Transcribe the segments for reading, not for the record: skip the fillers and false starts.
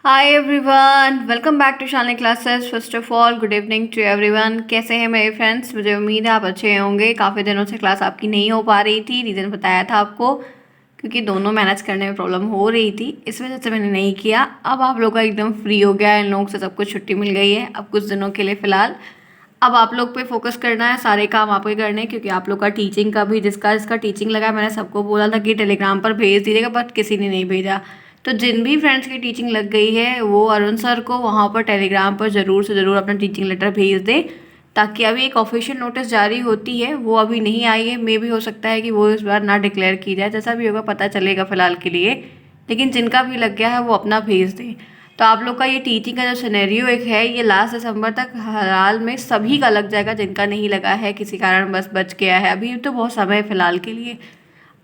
Hi everyone, welcome back to Shalini classes. First of all good evening to everyone. कैसे हैं मेरे friends? मुझे उम्मीद है आप अच्छे होंगे। काफ़ी दिनों से क्लास आपकी नहीं हो पा रही थी, रीज़न बताया था आपको, क्योंकि दोनों मैनेज करने में प्रॉब्लम हो रही थी, इस वजह से मैंने नहीं किया। अब आप लोग का एकदम फ्री हो गया है, इन लोगों से सब कुछ छुट्टी मिल गई है अब कुछ दिनों के लिए फ़िलहाल। अब आप लोग पे फोकस करना है, सारे काम आपको ही करने हैं, क्योंकि आप लोग का टीचिंग का भी जिसका जिसका टीचिंग लगा है, मैंने सबको बोला था कि टेलीग्राम पर भेज दीजिएगा, बट किसी ने नहीं भेजा। तो जिन भी फ्रेंड्स की टीचिंग लग गई है वो अरुण सर को वहाँ पर टेलीग्राम पर ज़रूर से ज़रूर अपना टीचिंग लेटर भेज दें, ताकि अभी एक ऑफिशियल नोटिस जारी होती है वो अभी नहीं आई है। मे भी हो सकता है कि वो इस बार ना डिक्लेयर की जाए, जैसा भी होगा पता चलेगा फ़िलहाल के लिए। लेकिन जिनका भी लग गया है वो अपना भेज दें। तो आप लोग का ये टीचिंग का जो सिनेरियो एक है, ये लास्ट दिसंबर तक हाल में सभी का लग जाएगा। जिनका नहीं लगा है किसी कारण बस बच गया है, अभी तो बहुत समय है फिलहाल के लिए।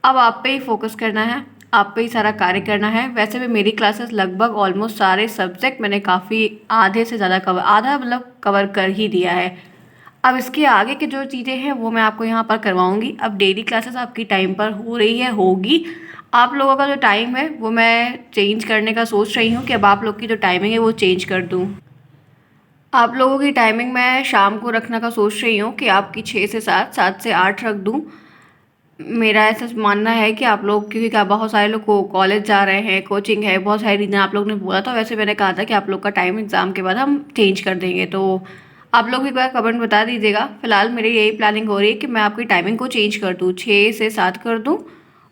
अब आप पे ही फोकस करना है, आप पे ही सारा कार्य करना है। वैसे भी मेरी क्लासेस लगभग ऑलमोस्ट सारे सब्जेक्ट मैंने काफ़ी आधे से ज़्यादा कवर, आधा मतलब कवर कर ही दिया है। अब इसके आगे की जो चीज़ें हैं वो मैं आपको यहाँ पर करवाऊँगी। अब डेली क्लासेस आपकी टाइम पर हो रही है, होगी। आप लोगों का जो टाइम है वो मैं चेंज करने का सोच रही हूँ कि अब आप लोग की जो टाइमिंग है वो चेंज कर दूँ। आप लोगों की टाइमिंग मैं शाम को रखने का सोच रही हूँ कि आपकी 6 से 7, 7 से 8 रख दूँ। मेरा ऐसा मानना है कि आप लोग, क्योंकि क्या बहुत सारे लोग को कॉलेज जा रहे हैं, कोचिंग है, बहुत सारी रीज़न आप लोग ने बोला था। वैसे मैंने कहा था कि आप लोग का टाइम एग्ज़ाम के बाद हम चेंज कर देंगे, तो आप लोग एक बार कमेंट बता दीजिएगा। फिलहाल मेरी यही प्लानिंग हो रही है कि मैं आपकी टाइमिंग को चेंज कर दूँ, 6 से 7 कर दूँ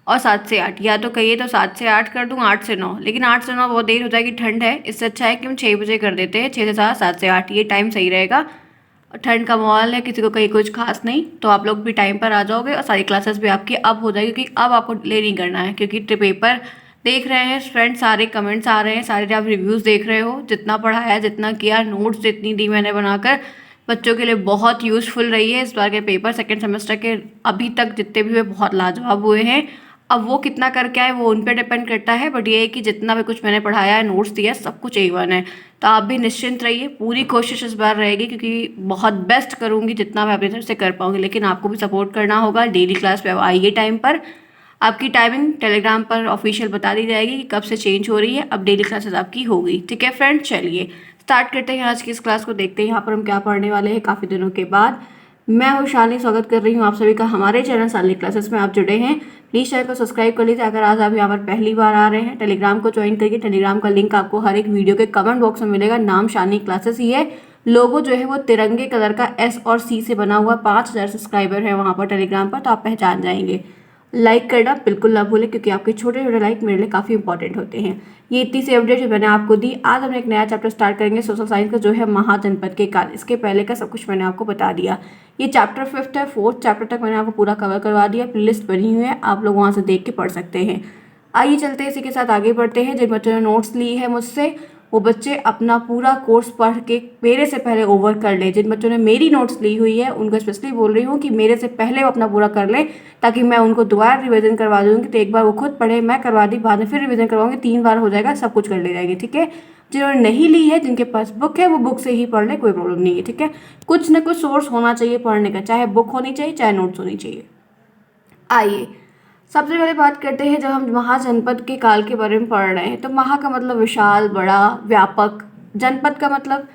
और 7 से 8, या तो कहिए तो 7 से 8 कर दूँ, 8 से 9। लेकिन 8 से 9 बहुत देर हो जाएगी, ठंड है, इससे अच्छा है कि हम 6 बजे कर देते हैं। 6 से 7, 7 से 8 ये टाइम सही रहेगा। और ठंड का माहौल है, किसी को कहीं कुछ खास नहीं, तो आप लोग भी टाइम पर आ जाओगे और सारी क्लासेस भी आपकी अब हो जाएगी, क्योंकि अब आपको डिले नहीं करना है। क्योंकि पेपर देख रहे हैं फ्रेंड्स, सारे कमेंट्स आ रहे हैं, सारे आप रिव्यूज़ देख रहे हो, जितना पढ़ाया जितना किया, नोट्स जितनी दी मैंने बनाकर, बच्चों के लिए बहुत यूज़फुल रही है। इस बार के पेपर सेकेंड सेमेस्टर के अभी तक जितने भी हुए बहुत लाजवाब हुए हैं। अब वो कितना करके आए वो उन पर डिपेंड करता है, बट ये है कि जितना भी कुछ मैंने पढ़ाया है, नोट्स दिया, सब कुछ A1 है। तो आप भी निश्चिंत रहिए, पूरी कोशिश इस बार रहेगी, क्योंकि बहुत बेस्ट करूँगी जितना मैं अपनी तरफ से कर पाऊँगी। लेकिन आपको भी सपोर्ट करना होगा। डेली क्लास पे आइए टाइम पर। आपकी टाइमिंग टेलीग्राम पर ऑफिशियल बता दी जाएगी कि कब से चेंज हो रही है। अब डेली क्लासेस आपकी हो गई, ठीक है फ्रेंड? चलिए स्टार्ट करते हैं आज की इस क्लास को, देखते हैं यहाँ पर हम क्या पढ़ने वाले हैं काफ़ी दिनों के बाद। मैं हूँ शालिनी, स्वागत कर रही हूँ आप सभी का हमारे चैनल शालिनी क्लासेस में। आप जुड़े हैं, प्लीज़ चैनल को सब्सक्राइब कर लीजिए। अगर आज आप यहाँ पर पहली बार आ रहे हैं, टेलीग्राम को ज्वाइन करिए। टेलीग्राम का लिंक आपको हर एक वीडियो के कमेंट बॉक्स में मिलेगा। नाम शालिनी क्लासेस ही है। लोगो जो है वो तिरंगे कलर का S और C से बना हुआ। 5,000 सब्सक्राइबर है वहाँ पर टेलीग्राम पर, तो आप पहचान जाएंगे। लाइक करना बिल्कुल ना भूलें, क्योंकि आपके छोटे छोटे लाइक मेरे लिए काफ़ी इंपॉर्टेंट होते हैं। ये इतनी सी अपडेट जो मैंने आपको दी। आज हम एक नया चैप्टर स्टार्ट करेंगे सोशल साइंस का, जो है महाजनपद के काल। इसके पहले का सब कुछ मैंने आपको बता दिया। ये चैप्टर 5th है, 4th चैप्टर तक मैंने आपको पूरा कवर करवा दिया। प्लेलिस्ट बनी हुई है, आप लोग वहाँ से देख के पढ़ सकते हैं। आइए चलते हैं, इसी के साथ आगे बढ़ते हैं। जिन बच्चों ने नोट्स ली है मुझसे, वो बच्चे अपना पूरा कोर्स पढ़ के मेरे से पहले ओवर कर ले। जिन बच्चों ने मेरी नोट्स ली हुई है उनको स्पेशली बोल रही हूँ कि मेरे से पहले वो अपना पूरा कर ले, ताकि मैं उनको दोबारा रिवीजन करवा दूँगी। तो एक बार वो खुद पढ़े, मैं करवा दी, बाद में फिर रिवीजन करवाऊंगी, 3 बार हो जाएगा, सब कुछ कर ले जाएगी, ठीक है? जिन्होंने नहीं ली है, जिनके पास बुक है, वो बुक से ही पढ़ ले, कोई प्रॉब्लम नहीं है, ठीक है? कुछ ना कुछ सोर्स होना चाहिए पढ़ने का, चाहे बुक होनी चाहिए चाहे नोट्स होनी चाहिए। आइए सबसे पहले बात करते हैं, जब हम महाजनपद के काल के बारे में पढ़ रहे हैं, तो महा का मतलब विशाल, बड़ा, व्यापक। जनपद का मतलब,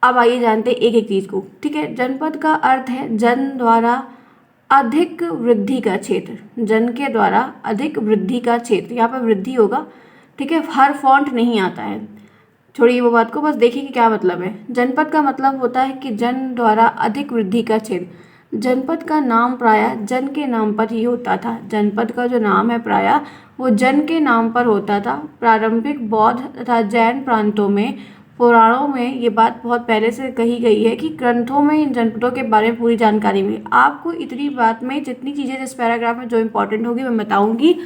अब आइए जानते हैं एक एक चीज़ को, ठीक है? जनपद का अर्थ है जन द्वारा अधिक वृद्धि का क्षेत्र। जन के द्वारा अधिक वृद्धि का क्षेत्र, यहाँ पर वृद्धि होगा, ठीक है? हर फॉन्ट नहीं आता है, छोड़िए वो बात को, बस देखिए कि क्या मतलब है। जनपद का मतलब होता है कि जन द्वारा अधिक वृद्धि का क्षेत्र। जनपद का नाम प्रायः जन के नाम पर ही होता था। जनपद का जो नाम है प्रायः वो जन के नाम पर होता था। प्रारंभिक बौद्ध तथा जैन प्रांतों में, पुराणों में ये बात बहुत पहले से कही गई है कि ग्रंथों में इन जनपदों के बारे में पूरी जानकारी मिली। आपको इतनी बात में जितनी चीज़ें जिस पैराग्राफ में जो इंपॉर्टेंट होगी मैं बताऊंगी,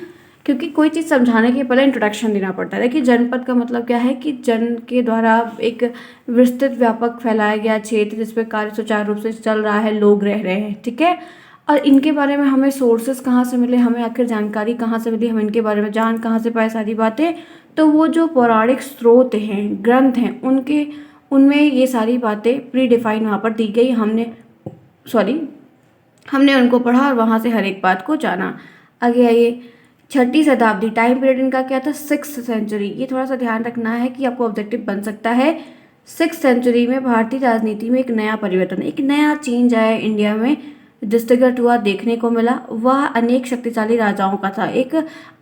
क्योंकि कोई चीज़ समझाने के पहले इंट्रोडक्शन देना पड़ता है। देखिए जनपद का मतलब क्या है कि जन के द्वारा एक विस्तृत व्यापक फैलाया गया क्षेत्र, जिसपे कार्य सुचारू रूप से चल रहा है, लोग रह रहे हैं, ठीक है? और इनके बारे में हमें सोर्सेस कहाँ से मिले, हमें आखिर जानकारी कहाँ से मिली, हम इनके बारे में जान कहाँ से पाए सारी बातें, तो वो जो पौराणिक स्रोत हैं, ग्रंथ हैं, उनके उनमें ये सारी बातें प्री डिफाइन वहाँ पर दी गई। हमने उनको पढ़ा और वहाँ से हर एक बात को जाना। आगे आइए, छठी शताब्दी, टाइम पीरियड इनका क्या था, 6th सेंचुरी। ये थोड़ा सा ध्यान रखना है कि आपको ऑब्जेक्टिव बन सकता है। 6th सेंचुरी में भारतीय राजनीति में एक नया परिवर्तन, एक नया चेंज आया इंडिया में, दृष्टिगत हुआ, देखने को मिला। वह अनेक शक्तिशाली राजाओं का था। एक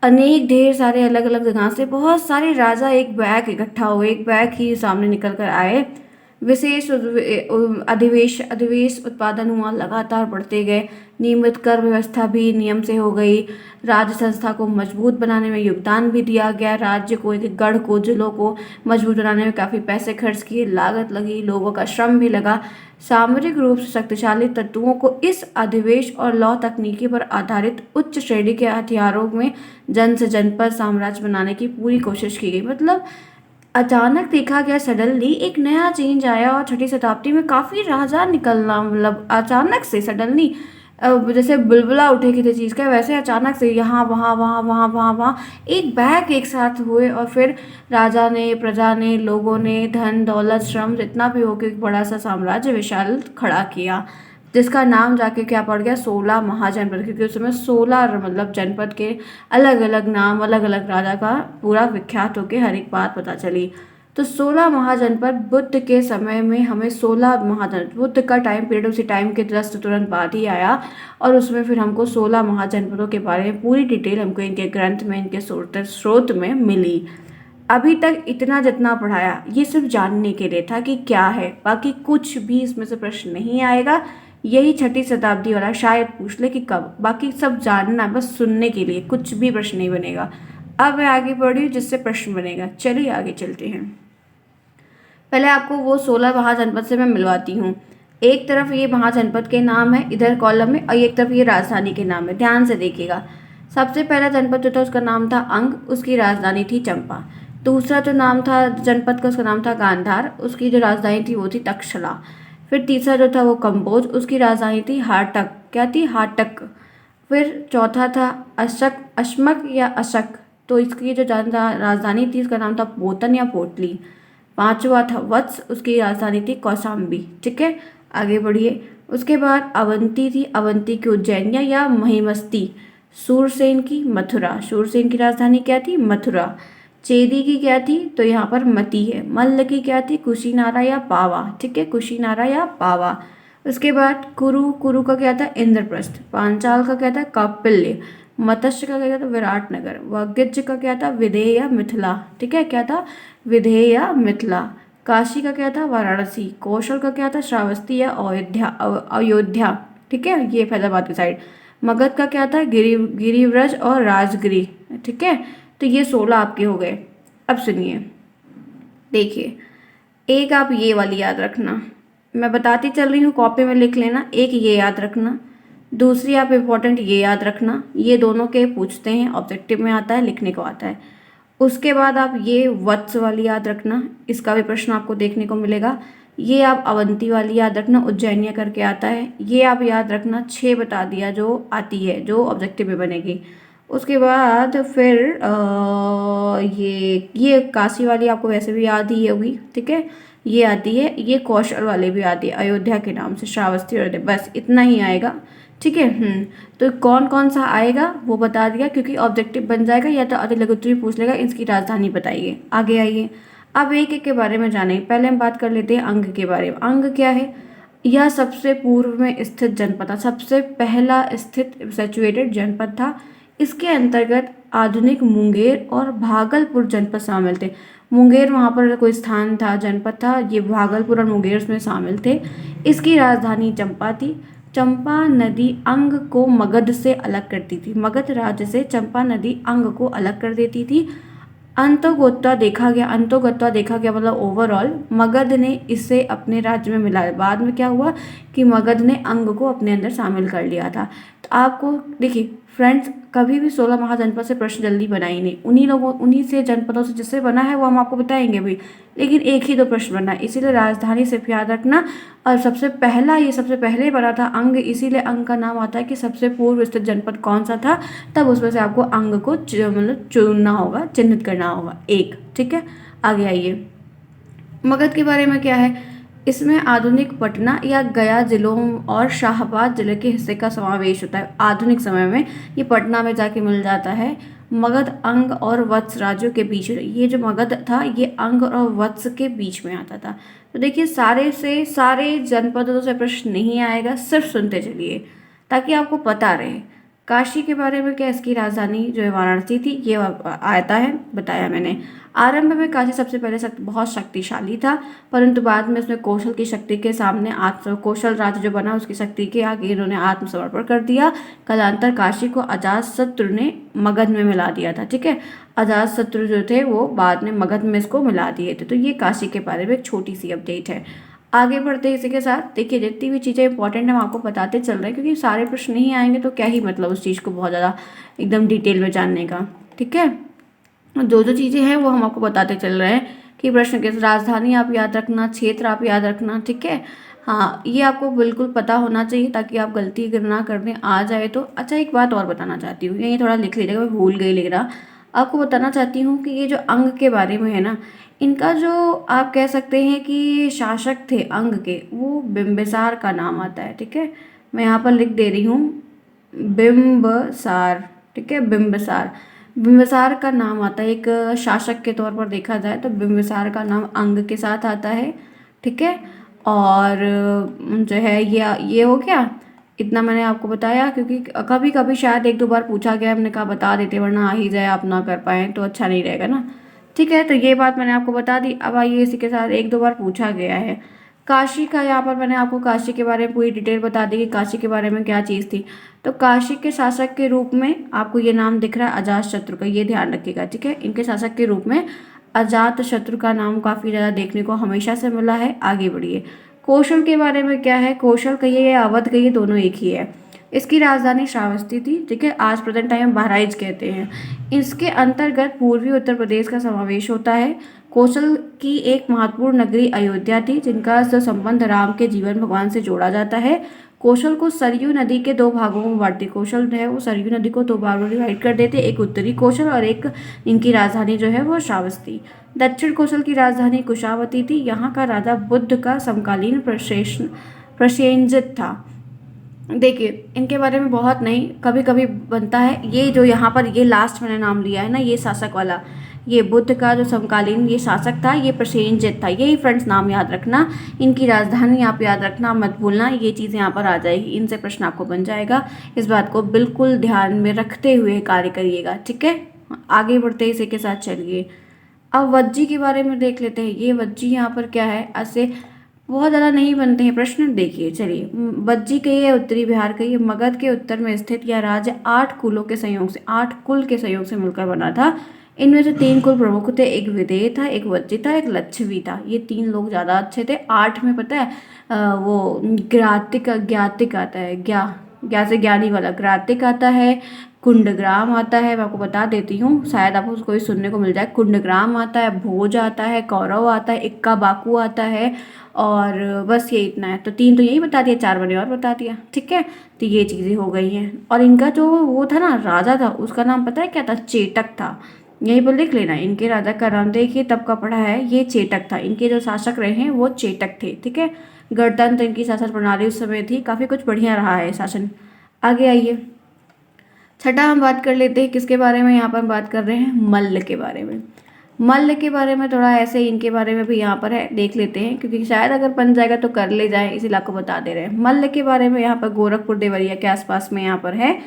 अनेक ढेर सारे अलग अलग जगह से बहुत सारे राजा एक बैग इकट्ठा हुए, एक बैग ही सामने निकल कर आए। विशेष अधिवेश उत्पादन हुआ, लगातार बढ़ते गए। नियमित कर व्यवस्था भी नियम से हो गई। राज्य संस्था को मजबूत बनाने में योगदान भी दिया गया। राज्य को, एक गढ़ को, जिलों को मजबूत बनाने में काफ़ी पैसे खर्च किए, लागत लगी, लोगों का श्रम भी लगा। सामरिक रूप से शक्तिशाली तत्वों को इस अधिवेश और लौ तकनीकी पर आधारित उच्च श्रेणी के हथियारों में जन से जनपद साम्राज्य बनाने की पूरी कोशिश की गई। मतलब अचानक देखा गया, सडनली एक नया चेंज आया और छठी शताब्दी में काफ़ी राजा निकलना, मतलब अचानक से सडनली, जैसे बुलबुला उठे किसी चीज़ का, वैसे अचानक से यहाँ वहाँ वहाँ वहाँ वहाँ वहाँ एक बैग एक साथ हुए। और फिर राजा ने, प्रजा ने, लोगों ने धन दौलत श्रम जितना भी हो के एक बड़ा सा साम्राज्य विशाल खड़ा किया, जिसका नाम जाके क्या पड़ गया, 16 महाजनपद। क्योंकि उस समय 16 मतलब जनपद के अलग अलग नाम, अलग अलग राजा का पूरा विख्यात होके हर एक बात पता चली। तो 16 महाजनपद, बुद्ध के समय में हमें 16 महाजन, बुद्ध का टाइम पीरियड उसी टाइम के जस्ट तुरंत बाद ही आया, और उसमें फिर हमको 16 महाजनपदों के बारे में पूरी डिटेल हमको इनके ग्रंथ में, इनके स्रोत में मिली। अभी तक इतना जितना पढ़ाया ये सिर्फ जानने के लिए था कि क्या है, बाकी कुछ भी इसमें से प्रश्न नहीं आएगा। यही छठी शताब्दी वाला शायद पूछ ले कि कब, बाकी सब जानना है, बस सुनने के लिए, कुछ भी प्रश्न नहीं बनेगा। अब मैं आगे बढ़ी हूँ जिससे प्रश्न बनेगा। चलिए आगे चलते हैं। पहले आपको वो 16 महाजनपद से मैं मिलवाती हूँ। एक तरफ ये महाजनपद के नाम है इधर कॉलम में, और एक तरफ ये राजधानी के नाम है। ध्यान से देखिएगा। सबसे पहला जनपद जो था उसका नाम था अंग, उसकी राजधानी थी चंपा। दूसरा जो नाम था जनपद का, उसका नाम था गांधार, उसकी जो राजधानी थी वो थी तक्षशिला। फिर तीसरा जो था वो कंबोज, उसकी राजधानी थी हाटक। क्या थी, हाटक। फिर चौथा था अशक, अश्मक या अशक, तो इसकी जो राजधानी थी उसका नाम था पोतन या पोटली। पांचवा था वत्स, उसकी राजधानी थी कौशाम्बी। ठीक है, आगे बढ़िए। उसके बाद अवंती थी, अवंती की उज्जैनिया या महिमस्ती। सूरसेन की मथुरा, सूरसेन की राजधानी क्या थी, मथुरा। चेदी की क्या थी, तो यहाँ पर मती है। मल्ल की क्या थी, कुशीनारा या पावा। ठीक है, कुशीनारा या पावा। उसके बाद कुरु, कुरु का क्या था, इंद्रप्रस्थ। पांचाल का क्या था, कौपिल्य। मत्स्य का क्या था, विराटनगर। वाणिज्य का क्या था, विदेह या मिथिला। ठीक है, क्या था, विदेह या मिथिला। काशी का क्या था, वाराणसी। कौशल का क्या था, श्रावस्ती या अयोध्या। ठीक है, ये फैजाबाद की साइड। मगध का क्या था, गिरिव्रज और राजगिरी। ठीक है, तो ये 16 आपके हो गए। अब सुनिए, देखिए, एक आप ये वाली याद रखना, मैं बताती चल रही हूँ, कॉपी में लिख लेना। एक ये याद रखना, दूसरी आप इम्पोर्टेंट ये याद रखना। ये दोनों के पूछते हैं, ऑब्जेक्टिव में आता है, लिखने को आता है। उसके बाद आप ये वत्स वाली याद रखना, इसका भी प्रश्न आपको देखने को मिलेगा। ये आप अवंती वाली याद रखना, उज्जैनिया करके आता है। ये आप याद रखना, 6 बता दिया जो आती है, जो ऑब्जेक्टिव में बनेगी। उसके बाद फिर ये काशी वाली आपको वैसे भी याद ही होगी। ठीक है, ये आती है। ये कौशल वाली भी आती है, अयोध्या के नाम से, श्रावस्ती अयोध्या, बस इतना ही आएगा। ठीक है। तो कौन कौन सा आएगा वो बता दिया, क्योंकि ऑब्जेक्टिव बन जाएगा, या तो अति लघु उत्तरीय पूछ लेगा, इसकी राजधानी बताइए। आगे आइए, अब एक एक के बारे में जानें। पहले हम बात कर लेते हैं अंग के बारे में। अंग क्या है, यह सबसे पूर्व में स्थित जनपद था, सबसे पहला स्थित सिचुएटेड जनपद था। इसके अंतर्गत आधुनिक मुंगेर और भागलपुर जनपद शामिल थे। मुंगेर वहाँ पर कोई स्थान था, जनपद था, ये भागलपुर और मुंगेर उसमें शामिल थे। इसकी राजधानी चंपा थी। चंपा नदी अंग को मगध से अलग करती थी, मगध राज्य से चंपा नदी अंग को अलग कर देती थी। अंतोगत्वा देखा गया मतलब ओवरऑल मगध ने इसे अपने राज्य में मिलाया। बाद में क्या हुआ कि मगध ने अंग को अपने अंदर शामिल कर लिया था। तो आपको देखिए फ्रेंड्स, कभी भी 16 महाजनपद से प्रश्न जल्दी बना ही नहीं। उन्हीं से जनपदों से जिससे बना है वो हम आपको बताएंगे भी, लेकिन एक ही 2 प्रश्न बना है, इसीलिए राजधानी सिर्फ याद रखना। और सबसे पहले बना था अंग, इसीलिए अंग का नाम आता है कि सबसे पूर्व स्थित जनपद कौन सा था, तब उसमें से आपको अंग को मतलब चुनना होगा, चिन्हित करना होगा एक। ठीक है, आगे आइए। मगध के बारे में क्या है, इसमें आधुनिक पटना या गया जिलों और शाहबाद जिले के हिस्से का समावेश होता है। आधुनिक समय में ये पटना में जाके मिल जाता है। मगध अंग और वत्स राज्यों के बीच में, ये जो मगध था ये अंग और वत्स के बीच में आता था। तो देखिए सारे से सारे जनपदों से प्रश्न नहीं आएगा, सिर्फ सुनते चलिए ताकि आपको पता रहे। काशी के बारे में क्या, इसकी राजधानी जो है वाराणसी थी, ये आता है, बताया मैंने। आरंभ में काशी सबसे पहले बहुत शक्तिशाली था, परंतु बाद में उसने कौशल की शक्ति के सामने आत्म कौशल राज्य जो बना उसकी शक्ति के आगे इन्होंने आत्मसमर्पण कर दिया। कालांतर काशी को अजातशत्रु ने मगध में मिला दिया था। ठीक है, अजातशत्रु जो थे वो बाद में मगध में इसको मिला दिए थे। तो ये काशी के बारे में एक छोटी सी अपडेट है। आगे बढ़ते इसी के साथ, देखिए जितनी भी चीज़ें इंपॉर्टेंट हम आपको बताते चल रहे हैं, क्योंकि सारे प्रश्न नहीं आएंगे तो क्या ही मतलब उस चीज़ को बहुत ज़्यादा एकदम डिटेल में जानने का। ठीक है, जो जो चीज़ें हैं वो हम आपको बताते चल रहे हैं कि प्रश्न के राजधानी आप याद रखना, क्षेत्र आप याद रखना। ठीक है, हाँ ये आपको बिल्कुल पता होना चाहिए ताकि आप गलती अगर ना करने आ जाए तो। अच्छा एक बात और बताना चाहती हूँ, ये थोड़ा लिख लीजिएगा, मैं भूल गई लिख रहा। आपको बताना चाहती हूँ कि ये जो अंग के बारे में है ना, इनका जो आप कह सकते हैं कि शासक थे अंग के, वो बिंबिसार का नाम आता है। ठीक है, मैं यहाँ पर लिख दे रही हूँ बिंबसार। ठीक है, बिंबिसार, बिंबिसार का नाम आता है एक शासक के तौर पर देखा जाए तो बिंबिसार का नाम अंग के साथ आता है। ठीक है, और जो है ये हो गया, इतना मैंने आपको बताया क्योंकि कभी कभी शायद एक दो बार पूछा गया, हमने कहा बता देते वरना आ ही जाए आप ना कर पाए तो अच्छा नहीं रहेगा ना। ठीक है, तो ये बात मैंने आपको बता दी। अब आइए इसी के साथ, एक दो बार पूछा गया है काशी का, यहाँ पर मैंने आपको काशी के बारे में पूरी डिटेल बता दी कि काशी के बारे में क्या चीज़ थी। तो काशी के शासक के रूप में आपको ये नाम दिख रहा है अजातशत्रु का, ये ध्यान रखिएगा। ठीक है, इनके शासक के रूप में अजातशत्रु का नाम काफ़ी ज़्यादा देखने को हमेशा से मिला है। आगे बढ़िए, कौशल के बारे में क्या है, कौशल कहिए या अवध कहिए दोनों एक ही है। इसकी राजधानी श्रावस्ती थी। ठीक है, आज प्रेजेंट टाइम बहराइच कहते हैं। इसके अंतर्गत पूर्वी उत्तर प्रदेश का समावेश होता है। कौशल की एक महत्वपूर्ण नगरी अयोध्या थी, जिनका संबंध राम के जीवन भगवान से जोड़ा जाता है। कौशल को सरयू नदी के दो भागों में बांटते, कौशल जो है वो सरयू नदी को दो भागों में डिवाइड कर देते, एक उत्तरी कौशल और एक इनकी राजधानी जो है वो श्रावस्ती। दक्षिण कौशल की राजधानी कुशावती थी। यहाँ का राजा बुद्ध का समकालीन प्रसेनजित था। देखिए इनके बारे में बहुत नहीं, कभी कभी बनता है। ये जो यहाँ पर ये लास्ट मैंने नाम लिया है ना, ये शासक वाला, ये बुद्ध का जो समकालीन ये शासक था, ये प्रसेनजित था। यही फ्रेंड्स नाम याद रखना, इनकी राजधानी आप याद रखना, मत भूलना, ये चीज़ें यहाँ पर आ जाएगी, इनसे प्रश्न आपको बन जाएगा। इस बात को बिल्कुल ध्यान में रखते हुए कार्य करिएगा। ठीक है, आगे बढ़ते इसी के साथ चलिए। अब वज्जी के बारे में देख लेते हैं। ये वज्जी यहाँ पर क्या है, ऐसे बहुत ज़्यादा नहीं बनते हैं प्रश्न। देखिए चलिए, वज्जी के ये उत्तरी बिहार का, ये मगध के उत्तर में स्थित यह राज्य 8 कुलों के संयोग से, 8 कुल के संयोग से मिलकर बना था। इनमें से 3 कुल प्रमुख थे, एक विदेह था, एक वज्जी था, एक लच्छवी था। ये 3 लोग ज़्यादा अच्छे थे। 8 में पता है वो ज्ञातिक आता है, ज्ञा से ज्ञानी वाला ग्रातिक आता है, कुंडग्राम आता है, मैं आपको बता देती हूँ शायद आपको कोई सुनने को मिल जाए। कुंडग्राम आता है, भोज आता है, कौरव आता है, इक्का बाकू आता है, और बस ये इतना है। तो 3 तो यही बता दिया, 4 मैंने और बता दिया। ठीक है, तो ये चीज़ें हो गई हैं। और इनका जो वो था ना राजा था, उसका नाम पता है क्या था, चेटक था। यहीं पर लिख लेना, इनके राजा का नाम देखिए तब का पढ़ा है, ये चेटक था। इनके जो शासक रहे हैं वो चेटक थे। ठीक है, गणतंत्र इनकी शासन प्रणाली उस समय थी, काफ़ी कुछ बढ़िया रहा है शासन। आगे आइए, छठा हम बात कर लेते हैं किसके बारे में, यहाँ पर हम बात कर रहे हैं मल्ल के बारे में। मल्ल के बारे में थोड़ा ऐसे इनके बारे में भी यहाँ पर है, देख लेते हैं क्योंकि शायद अगर बन जाएगा तो कर ले जाए, इसीलिए आपको बता दे रहे हैं। मल्ल के बारे में यहाँ पर गोरखपुर देवरिया के आसपास में यहाँ पर है।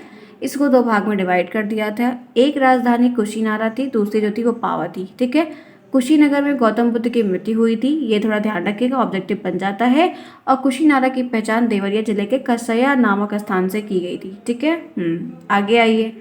इसको 2 भाग में डिवाइड कर दिया था। एक राजधानी कुशीनारा थी, दूसरी जो थी वो पावा थी। ठीक है, कुशीनगर में गौतम बुद्ध की मृत्यु हुई थी, ये थोड़ा ध्यान रखिएगा, ऑब्जेक्टिव बन जाता है। और कुशीनारा की पहचान देवरिया जिले के कसया नामक स्थान से की गई थी। ठीक है, आगे आइए,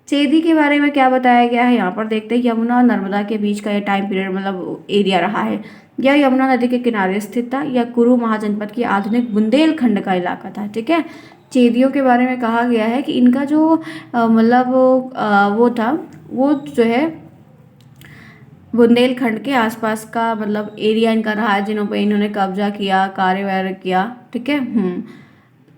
चेदी के बारे में क्या बताया गया है, यहाँ पर देखते हैं। यमुना और नर्मदा के बीच का ये टाइम पीरियड मतलब एरिया रहा है। यह यमुना नदी के किनारे स्थित था। यह कुरु महाजनपद की आधुनिक बुंदेलखंड का इलाका था। ठीक है, चेदियों के बारे में कहा गया है कि इनका जो मतलब वो था, वो जो है बुंदेलखंड के आसपास का मतलब एरिया इनका रहा है, जिन्हों पर इन्होंने कब्जा किया, कार्य वगैरह किया। ठीक है,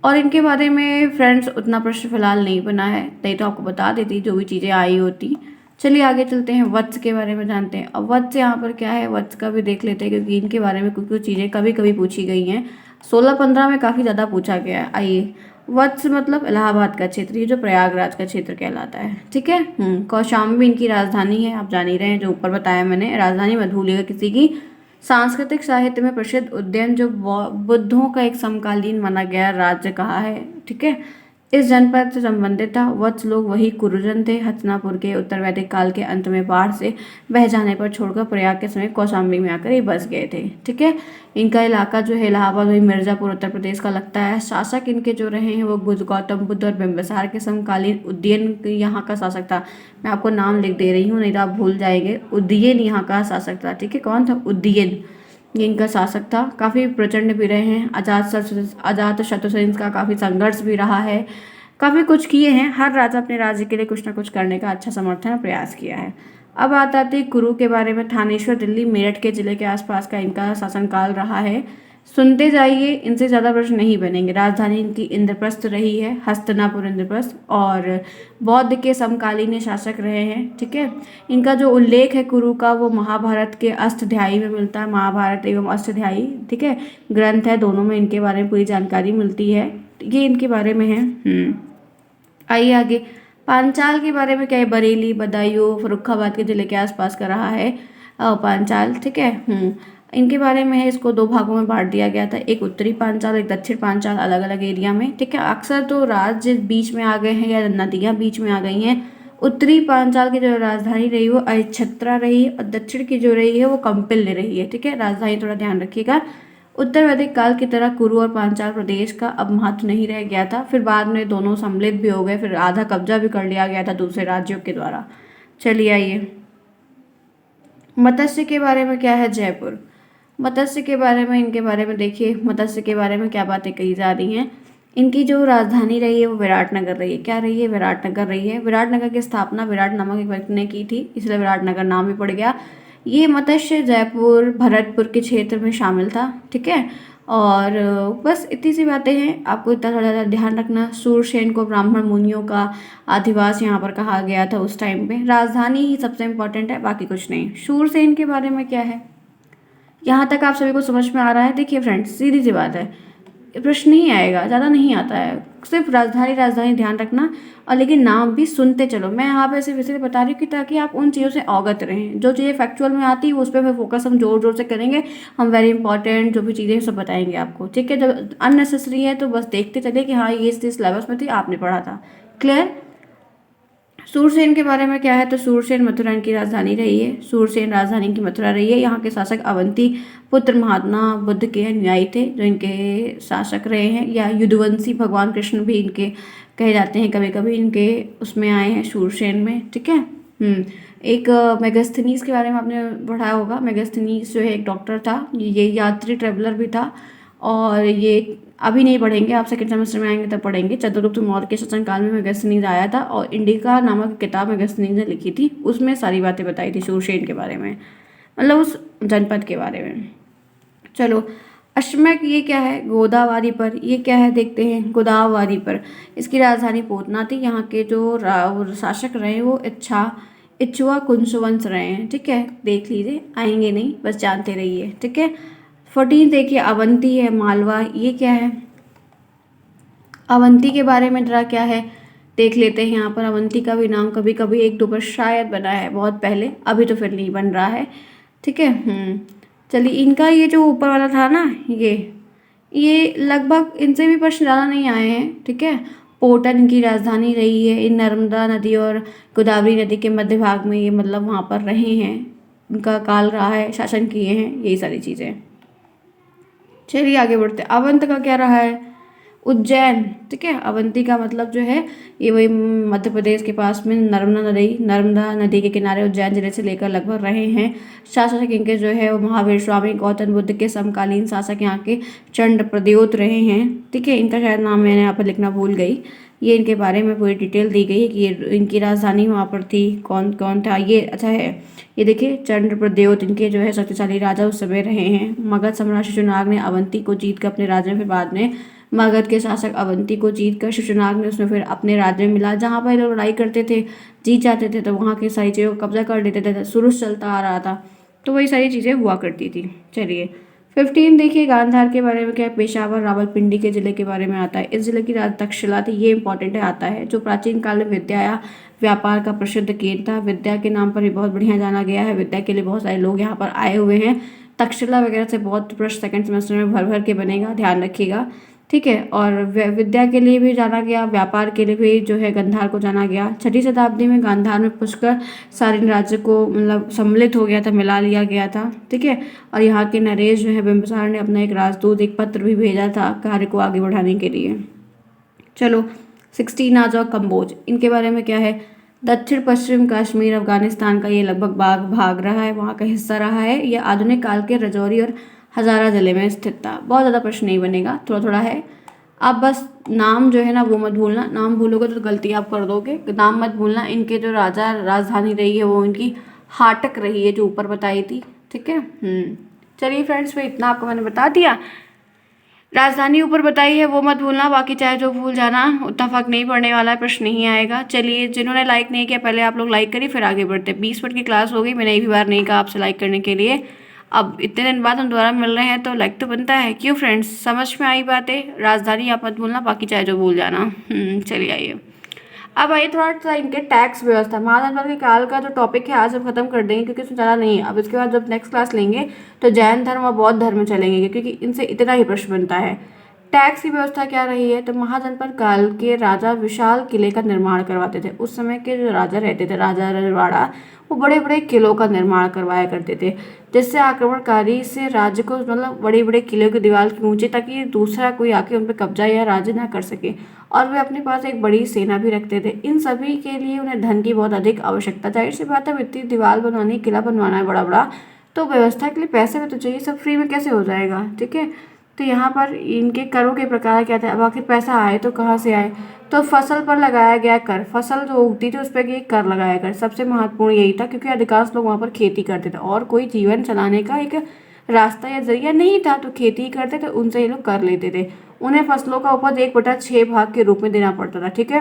और इनके बारे में फ्रेंड्स उतना प्रश्न फिलहाल नहीं बना है, नहीं तो आपको बता देती जो भी चीज़ें आई होती। चलिए आगे चलते हैं, वत्स के बारे में जानते हैं। अब वत्स यहाँ पर क्या है, वत्स का भी देख लेते हैं क्योंकि इनके बारे में कुछ कुछ चीज़ें कभी कभी पूछी गई हैं। 16-15 में काफ़ी ज़्यादा पूछा गया है। आइए, वत्स मतलब इलाहाबाद का क्षेत्र, ये जो प्रयागराज का क्षेत्र कहलाता है। ठीक है। कौशाम्बी इनकी राजधानी है, आप जान ही रहे हैं, जो ऊपर बताया मैंने। राजधानी मत भूलिएगा किसी की। सांस्कृतिक साहित्य में प्रसिद्ध उज्जैन, जो बुद्धों का एक समकालीन माना गया राज्य कहा है। ठीक है। इस जनपद से संबंधित था। वत्स लोग वही कुरुजन थे। हस्तिनापुर के उत्तर वैदिक काल के अंत में बाढ़ से बह जाने पर छोड़कर प्रयाग के समय कौशाम्बी में आकर ये बस गए थे। ठीक है। इनका इलाका जो है इलाहाबाद वही मिर्जापुर उत्तर प्रदेश का लगता है। शासक इनके जो रहे हैं वो गौतम बुद्ध और बिंबिसार के समकालीन उदयन यहाँ का शासक था। मैं आपको नाम लिख दे रही हूँ, नहीं तो आप भूल जाएंगे। उदयन यहाँ का शासक था। ठीक है। कौन था? उदयन, ये इनका शासक था। काफ़ी प्रचंड भी रहे हैं। अजात शत्रु इनका काफ़ी संघर्ष भी रहा है। काफ़ी कुछ किए हैं। हर राजा अपने राज्य के लिए कुछ ना कुछ करने का अच्छा समर्थन और प्रयास किया है। अब आता है कुरु के बारे में। थानेश्वर दिल्ली मेरठ के जिले के आसपास का इनका शासनकाल रहा है। सुनते जाइए, इनसे ज़्यादा प्रश्न नहीं बनेंगे। राजधानी इनकी इंद्रप्रस्थ रही है, हस्तिनापुर इंद्रप्रस्थ, और बौद्ध के समकालीन शासक रहे हैं। ठीक है। इनका जो उल्लेख है कुरु का वो महाभारत के अष्टाध्यायी में मिलता है। महाभारत एवं अष्टाध्यायी, ठीक है, ग्रंथ है, दोनों में इनके बारे में पूरी जानकारी मिलती है। ये इनके बारे में है। आइए आगे। पांचाल के बारे में क्या है? बरेली, बदायूं, फर्रुखाबाद के जिले के आसपास का रहा है पांचाल। ठीक है। इनके बारे में है, इसको दो भागों में बांट दिया गया था, एक उत्तरी पांचाल, एक दक्षिण पांचाल, अलग अलग एरिया में। ठीक है। अक्सर तो राज्य बीच में आ गए हैं या नदियाँ बीच में आ गई हैं। उत्तरी पांचाल की जो राजधानी रही वो अहिच्छत्रा रही, और दक्षिण की जो रही है वो कंपिल रही है। ठीक है। राजधानी थोड़ा ध्यान रखिएगा। उत्तर वैदिक काल की तरह कुरु और पांचाल प्रदेश का अब महत्व नहीं रह गया था। फिर बाद में दोनों सम्मिलित भी हो गए, फिर आधा कब्जा भी कर लिया गया था दूसरे राज्यों के द्वारा। चलिए आइए। मत्स्य के बारे में क्या है? जयपुर। मत्स्य के बारे में, इनके बारे में देखिए, मत्स्य के बारे में क्या बातें कही जा रही हैं। इनकी जो राजधानी रही है वो विराटनगर रही है। क्या रही है? विराटनगर रही है। विराटनगर की स्थापना विराट नामक एक व्यक्ति ने की थी, इसलिए विराटनगर नाम भी पड़ गया। ये मत्स्य जयपुर भरतपुर के क्षेत्र में शामिल था। ठीक है। और बस इतनी सी बातें हैं, आपको इतना थोड़ा ज़्यादा ध्यान रखना। सूरसेन को ब्राह्मण मुनियों का आदिवास यहाँ पर कहा गया था उस टाइम पे। राजधानी ही सबसे इम्पोर्टेंट है, बाकी कुछ नहीं। सूरसेन के बारे में क्या है? यहाँ तक आप सभी को समझ में आ रहा है? देखिए फ्रेंड्स, सीधी सी बात है, प्रश्न नहीं आएगा, ज़्यादा नहीं आता है, सिर्फ राजधानी राजधानी ध्यान रखना, और लेकिन नाम भी सुनते चलो। मैं यहाँ पे सिर्फ इसलिए बता रही हूँ कि ताकि आप उन चीज़ों से अवगत रहें। जो चीज़ें फैक्चुअल में आती है उस पर फिर फोकस हम जोर जोर से करेंगे। हम वेरी इंपॉर्टेंट जो भी चीज़ें सब बताएंगे आपको। ठीक है। जब अननेसेसरी है तो बस देखते चले कि हाँ ये इस सिलेबस में थी, आपने पढ़ा था। क्लियर? सूरसेन के बारे में क्या है? तो सूरसेन मथुरा इनकी राजधानी रही है। सूरसेन राजधानी की मथुरा रही है। यहाँ के शासक अवंती पुत्र महात्मा बुद्ध के अनुयायी थे, जो इनके शासक रहे हैं, या युद्धवंशी भगवान कृष्ण भी इनके कहे जाते हैं, कभी कभी इनके उसमें आए हैं सूरसेन में। ठीक है। एक मेगास्थनीज के बारे में आपने पढ़ा होगा। मेगास्थनीज जो है एक डॉक्टर था, ये यात्री ट्रेवलर भी था, और ये अभी नहीं पढ़ेंगे, आप सेकंड सेमेस्टर में आएंगे तब पढ़ेंगे। चंद्रगुप्त मौर्य के शासनकाल में मेगास्थनीज आया था, और इंडिका नामक किताब मेगास्थनीज ने लिखी थी, उसमें सारी बातें बताई थी सूरसेन के बारे में, मतलब उस जनपद के बारे में। चलो, अश्वमेध ये क्या है? गोदावरी पर। ये क्या है देखते हैं। गोदावरी पर इसकी राजधानी पूतना थी। यहाँ के जो शासक रहे वो इच्छुआ कुंसवंश रहे हैं। ठीक है। देख लीजिए, आएंगे नहीं, बस जानते रहिए। ठीक है। 14 देखिए, अवंती है, मालवा। ये क्या है? अवंती के बारे में जरा क्या है देख लेते हैं। यहाँ पर अवंती का भी नाम कभी कभी एक दो बार शायद बना है, बहुत पहले, अभी तो फिर नहीं बन रहा है। ठीक है। चलिए, इनका ये जो ऊपर वाला था ना, ये लगभग इनसे भी प्रश्न ज़्यादा नहीं आए हैं। ठीक है। पोटन इनकी राजधानी रही है। इन नर्मदा नदी और गोदावरी नदी के मध्य भाग में ये मतलब वहाँ पर रहे हैं, इनका काल रहा है, शासन किए हैं, यही सारी चीज़ें। चलिए आगे बढ़ते। अवंत का क्या रहा है? उज्जैन। ठीक है। अवंती का मतलब जो है ये वही मध्य प्रदेश के पास में नर्मदा नदी के किनारे उज्जैन जिले से लेकर लगभग रहे हैं। शासक इनके जो है वो महावीर स्वामी गौतम बुद्ध के समकालीन शासक यहाँ के चंड प्रद्योत रहे हैं। ठीक है। इनका शायद नाम मैंने यहाँ पर लिखना भूल गई। ये इनके बारे में पूरी डिटेल दी गई है कि ये इनकी राजधानी वहाँ पर थी, कौन कौन था ये। अच्छा है, ये देखिए, चंद्र प्रद्योत इनके जो है शक्तिशाली राजा उस समय रहे हैं। मगध सम्राट शिशुनाग ने अवंती को जीत कर अपने राज्य में, फिर बाद में मगध के शासक अवंती को जीत कर शिशुनाग ने उसमें फिर अपने राज्य में मिला। जहाँ पर लोग लड़ाई करते थे, जीत जाते थे, तो वहाँ की सारी चीज़ों को कब्जा कर लेते थे। शुरू से चलता आ रहा था, तो वही सारी चीज़ें हुआ करती थी। चलिए, 15 देखिए गांधार के बारे में क्या है, पेशावर रावलपिंडी के जिले के बारे में आता है। इस जिले की राजधानी तक्षशिला थी, ये इंपॉर्टेंट है, आता है। जो प्राचीन काल में विद्या या व्यापार का प्रसिद्ध केंद्र था, विद्या के नाम पर भी बहुत बढ़िया जाना गया है। विद्या के लिए बहुत सारे लोग यहाँ पर आए हुए हैं। तक्षशिला वगैरह से बहुत प्रश्न सेकंड सेमेस्टर में भर भर के बनेगा, ध्यान रखिएगा, ठीक है। और विद्या के लिए भी जाना गया, व्यापार के लिए भी जो है गांधार को जाना गया। 6ठी शताब्दी में गांधार में पुष्कर सारिन राज्य को मतलब सम्मिलित हो गया था, मिला लिया गया था, ठीक है। और यहाँ के नरेश जो है बिंबिसार ने अपना एक राजदूत, एक पत्र भी भेजा था कार्य को आगे बढ़ाने के लिए। चलो 16 आ जाओ, कंबोज। इनके बारे में क्या है, दक्षिण पश्चिम कश्मीर अफगानिस्तान का ये लगभग भाग रहा है, वहाँ का हिस्सा रहा है। ये आधुनिक काल के रजौरी और हजारा जिले में स्थित था। बहुत ज़्यादा प्रश्न नहीं बनेगा, थोड़ा थोड़ा है। आप बस नाम जो है ना वो मत भूलना, नाम भूलोगे तो गलती आप कर दोगे। नाम मत भूलना। इनके जो राजा राजधानी रही है वो इनकी हाटक रही है, जो ऊपर बताई थी, ठीक है। चलिए फ्रेंड्स, फिर इतना आपको मैंने बता दिया। राजधानी ऊपर बताई है वो मत भूलना, बाकी चाहे जो भूल जाना, उतना फर्क नहीं पड़ने वाला है, प्रश्न नहीं आएगा। चलिए, जिन्होंने लाइक नहीं किया पहले आप लोग लाइक करिए, फिर आगे बढ़ते। 20 मिनट की क्लास हो गई, मैंने एक भी बार नहीं कहा आपसे लाइक करने के लिए। अब इतने दिन बाद हम दोबारा मिल रहे हैं तो लाइक तो बनता है। क्यों फ्रेंड्स, समझ में आई बातें? राजधानी आप मत भूलना, बाकी चाहे जो भूल जाना। चलिए आइए, अब आइए थोड़ा सा इनके टैक्स व्यवस्था। महाजनपद के काल का जो टॉपिक है आज हम खत्म कर देंगे, क्योंकि इसमें ज़्यादा नहीं है। अब इसके बाद जब नेक्स्ट क्लास लेंगे तो जैन धर्म और बौद्ध धर्म में चलेंगे, क्योंकि इनसे इतना ही प्रश्न बनता है। टैक्स की व्यवस्था क्या रही है, तो महाजनपद काल के राजा विशाल किले का निर्माण करवाते थे। उस समय के जो राजा रहते थे, राजा रजवाड़ा, वो बड़े बड़े किलों का निर्माण करवाया करते थे, जिससे आक्रमणकारी से राज्य को मतलब बड़े बड़े किले की दीवार की ऊंची, ताकि दूसरा कोई आके उन पर कब्जा या राज्य ना कर सके। और वे अपने पास एक बड़ी सेना भी रखते थे। इन सभी के लिए उन्हें धन की बहुत अधिक आवश्यकता। जाहिर सी बात है, इतनी दीवार बनवानी, किला बनवाना है बड़ा बड़ा, तो व्यवस्था के लिए पैसे भी तो चाहिए। सब फ्री में कैसे हो जाएगा, ठीक है। तो यहाँ पर इनके करों के प्रकार क्या थे। अब आखिर पैसा आए तो कहाँ से आए, तो फसल पर लगाया गया कर। फसल जो उगती थी उस पर ये कर लगाया कर, सबसे महत्वपूर्ण यही था, क्योंकि अधिकांश लोग वहाँ पर खेती करते थे और कोई जीवन चलाने का एक रास्ता या जरिया नहीं था, तो खेती करते थे, उनसे ये लोग कर लेते थे। उन्हें फसलों का उपज 1/6 भाग के रूप में देना पड़ता था, ठीक है।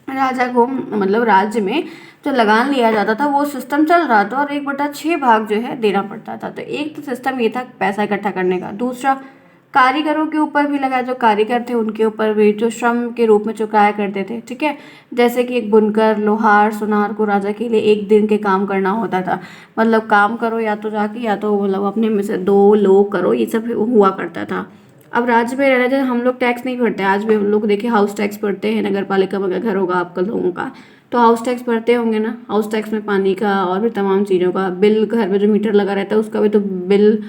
राजा को मतलब राज्य में जो लगान लिया जाता था वो सिस्टम चल रहा था, और 1/6 भाग जो है देना पड़ता था। तो एक तो सिस्टम ये था पैसा इकट्ठा करने का। दूसरा, कारीगरों के ऊपर भी लगा, जो कारीगर थे उनके ऊपर भी जो श्रम के रूप में चुकाया करते थे, ठीक है। जैसे कि एक बुनकर, लोहार, सुनार को राजा के लिए 1 दिन के काम करना होता था। मतलब काम करो या तो जाके, या तो मतलब अपने में से 2 लोग करो, ये सब हुआ करता था। अब राज्य में रहने जैसे हम लोग टैक्स नहीं भरते, आज भी हम लोग देखिए हाउस टैक्स भरते हैं। नगर पालिका में घर होगा आपका लोगों का, तो हाउस टैक्स भरते होंगे ना। हाउस टैक्स में पानी का और भी तमाम चीज़ों का बिल, घर में जो मीटर लगा रहता है उसका भी तो बिल,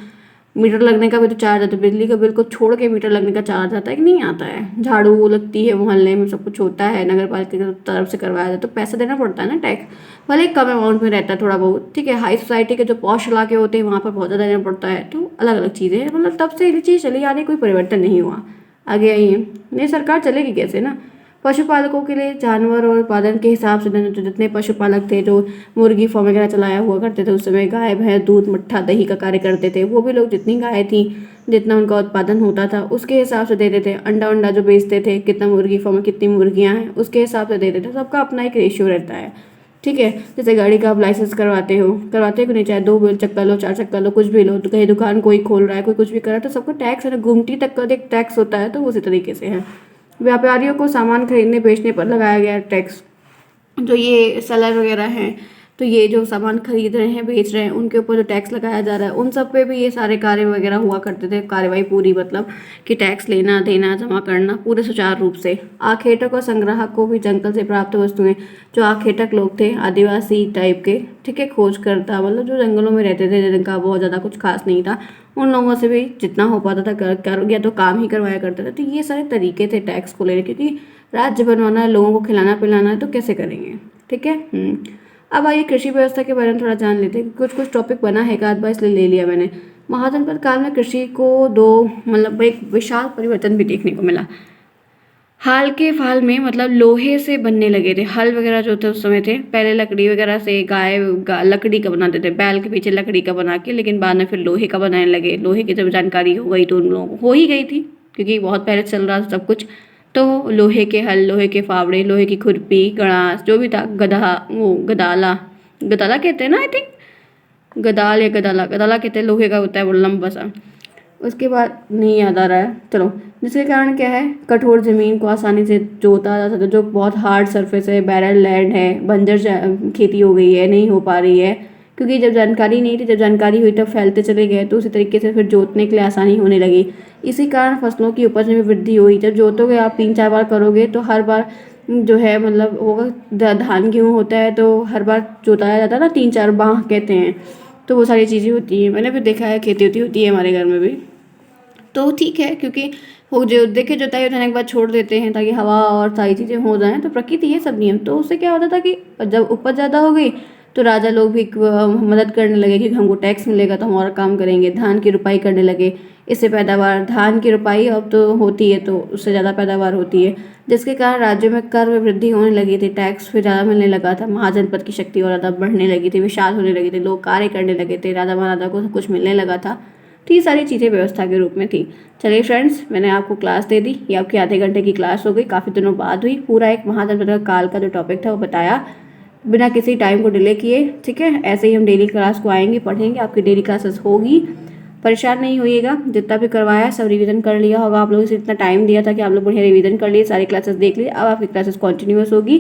मीटर लगने का भी तो चार्ज आता है। बिजली का बिल को छोड़ के मीटर लगने का चार्ज आता है कि नहीं आता है। झाड़ू वो लगती है, मोहल्ले में सब कुछ होता है, नगर पालिका की तरफ से करवाया जाता है, तो पैसा देना पड़ता है ना टैक्स। भले कम अमाउंट में रहता है थोड़ा बहुत, ठीक है। हाई सोसाइटी के जो पॉश इलाके होते हैं वहाँ पर बहुत ज़्यादा देना पड़ता है, तो अलग अलग चीज़ें हैं। मतलब तब से ये चीज़ चली आ रही, कोई परिवर्तन नहीं हुआ। आगे आइए, नहीं सरकार चलेगी कैसे ना। पशुपालकों के लिए जानवर और उत्पादन के हिसाब से जो जितने पशुपालक थे, जो मुर्गी फार्म वगैरह चलाया हुआ करते थे उस समय, गाय भैंस दूध मट्ठा दही का कार्य करते थे, वो भी लोग जितनी गाय थी, जितना उनका उत्पादन होता था उसके हिसाब से देते थे। अंडा जो बेचते थे, कितना मुर्गी फार्म में कितनी मुर्गियाँ हैं उसके हिसाब से देते थे। सबका अपना एक रेशियो रहता है, ठीक है। जैसे गाड़ी का आप लाइसेंस करवाते हो कि नहीं, चाहे 2 चक्का लो, 4 चक्का लो, कुछ भी लो, तो कहीं दुकान कोई खोल रहा है, कोई कुछ भी कर रहा है, तो सबका टैक्स है ना, गुमटी तक का एक टैक्स होता है, तो उसी तरीके से है। व्यापारियों को सामान खरीदने बेचने पर लगाया गया टैक्स। जो ये सेलर वगैरह हैं, तो ये जो सामान खरीद रहे हैं, बेच रहे हैं, उनके ऊपर जो टैक्स लगाया जा रहा है, उन सब पे भी ये सारे कार्य वगैरह हुआ करते थे। कार्यवाही पूरी मतलब कि टैक्स लेना, देना, जमा करना पूरे सुचारू रूप से। आखेटक और संग्राहक को भी जंगल से प्राप्त वस्तुएं, जो आखेटक लोग थे आदिवासी टाइप के, ठीक है, खोजकर्ता, मतलब जो जंगलों में रहते थे, जिनका बहुत ज़्यादा कुछ खास नहीं था, उन लोगों से भी जितना हो पाता था कर या तो काम ही करवाया करते थे। तो ये सारे तरीके थे टैक्स को लेने, क्योंकि राज्य बनवाना है, लोगों को खिलाना पिलाना है, तो कैसे करेंगे, ठीक है। अब आइए कृषि व्यवस्था के बारे में थोड़ा जान लेते हैं। कुछ कुछ टॉपिक बना है एक आध बार, इसलिए ले लिया मैंने। महाजनपद काल में कृषि को दो मतलब एक विशाल परिवर्तन भी देखने को मिला। हाल के फाल में मतलब लोहे से बनने लगे थे हल वगैरह जो थे उस समय थे। पहले लकड़ी वगैरह से लकड़ी का बनाते थे, बैल के पीछे लकड़ी का बना के, लेकिन बाद में फिर लोहे का बनाने लगे। लोहे की जब जानकारी हो गई तो उन लोगों को हो ही गई थी, क्योंकि बहुत पहले चल रहा था सब कुछ। तो लोहे के हल, लोहे के फावड़े, लोहे की खुरपी, गड़ास, जो भी था, गदाला, गदाला कहते हैं ना, आई थिंक गदाल या गदाला कहते हैं, लोहे का होता है वो लंबा सा। उसके बाद नहीं याद आ रहा है, चलो। जिसके कारण क्या है, कठोर ज़मीन को आसानी से जोता जा सकता है, जो बहुत हार्ड सरफेस है, बैरल लैंड है, बंजर खेती हो गई है, नहीं हो पा रही है, क्योंकि जब जानकारी नहीं थी, जब जानकारी हुई तब फैलते चले गए, तो उसी तरीके से फिर जोतने के लिए आसानी होने लगी। इसी कारण फसलों की उपज में वृद्धि हुई। जब जोतोगे आप 3-4 बार करोगे तो हर बार जो है मतलब होगा, धान गेहूँ होता है तो हर बार जोताया जाता है ना, 3-4 बाह कहते हैं, तो वो सारी चीज़ें होती हैं। मैंने भी देखा है, खेती होती है हमारे घर में भी। तो ठीक है, क्योंकि वो जो देखिए जुताई होने के बाद छोड़ देते हैं ताकि हवा और सारी चीज़ें हो जाएं, तो प्रकृति है सब नियम। तो उससे क्या होता था कि जब उपज ज़्यादा हो गई तो राजा लोग भी मदद करने लगे कि हमको टैक्स मिलेगा तो हम और काम करेंगे, धान की रुपाई करने लगे। इससे पैदावार, धान की रुपाई अब तो होती है तो उससे ज़्यादा पैदावार होती है, जिसके कारण राज्यों में कर में वृद्धि होने लगी थी, टैक्स फिर ज़्यादा मिलने लगा था, महाजनपद की शक्ति और ज़्यादा बढ़ने लगी थी, विशाल होने लगी थी, लोग कार्य करने लगे थे, राजा महाराजा को सब कुछ मिलने लगा था। तो ये सारी चीज़ें व्यवस्था के रूप में थी। चलिए फ्रेंड्स, मैंने आपको क्लास दे दी, ये आपकी आधे घंटे की क्लास हो गई, काफ़ी दिनों बाद हुई। पूरा एक महाजनपद काल का जो टॉपिक था वो बताया, बिना किसी टाइम को डिले किए। ठीक है, ऐसे ही हम डेली क्लास को आएंगे, पढ़ेंगे, आपकी डेली क्लासेस होगी, परेशान नहीं होइएगा। जितना भी करवाया सब रिवीजन कर लिया होगा आप लोगों से, इतना टाइम दिया था कि आप लोग बढ़िया रिवीजन कर लिए, सारी क्लासेस देख लिए। अब आपकी क्लासेस कॉन्टिन्यूस होगी,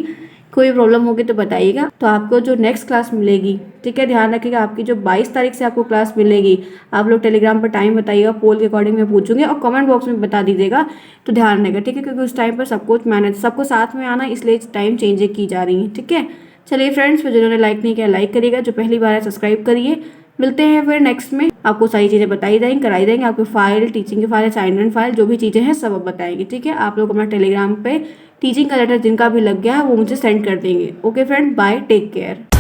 कोई प्रॉब्लम होगी तो बताइएगा। तो आपको जो नेक्स्ट क्लास मिलेगी, ठीक है, ध्यान रखिएगा, आपकी जो 22 तारीख से आपको क्लास मिलेगी, आप लोग टेलीग्राम पर टाइम बताइएगा, पोल के अकॉर्डिंग मैं पूछूंगी और कमेंट बॉक्स में बता दीजिएगा, तो ध्यान रहेगा। ठीक है, क्योंकि उस टाइम पर सबको मैनेज, सबको साथ में आना, इसलिए टाइम चेंज की जा रही है। ठीक है, चलिए फ्रेंड्स, फिर जिन्होंने लाइक नहीं किया लाइक करिएगा, जो पहली बार है सब्सक्राइब करिए। मिलते हैं फिर नेक्स्ट में, आपको सारी चीज़ें बताई जाएंगी, कराई जाएंगी, आपकी फाइल, टीचिंग की फाइल, असाइनमेंट फाइल, जो भी चीज़ें हैं सब अब बताएंगे। ठीक है, आप लोग अपना टेलीग्राम पे टीचिंग का लेटर जिनका भी लग गया है वो मुझे सेंड कर देंगे। Okay friend, bye, take care.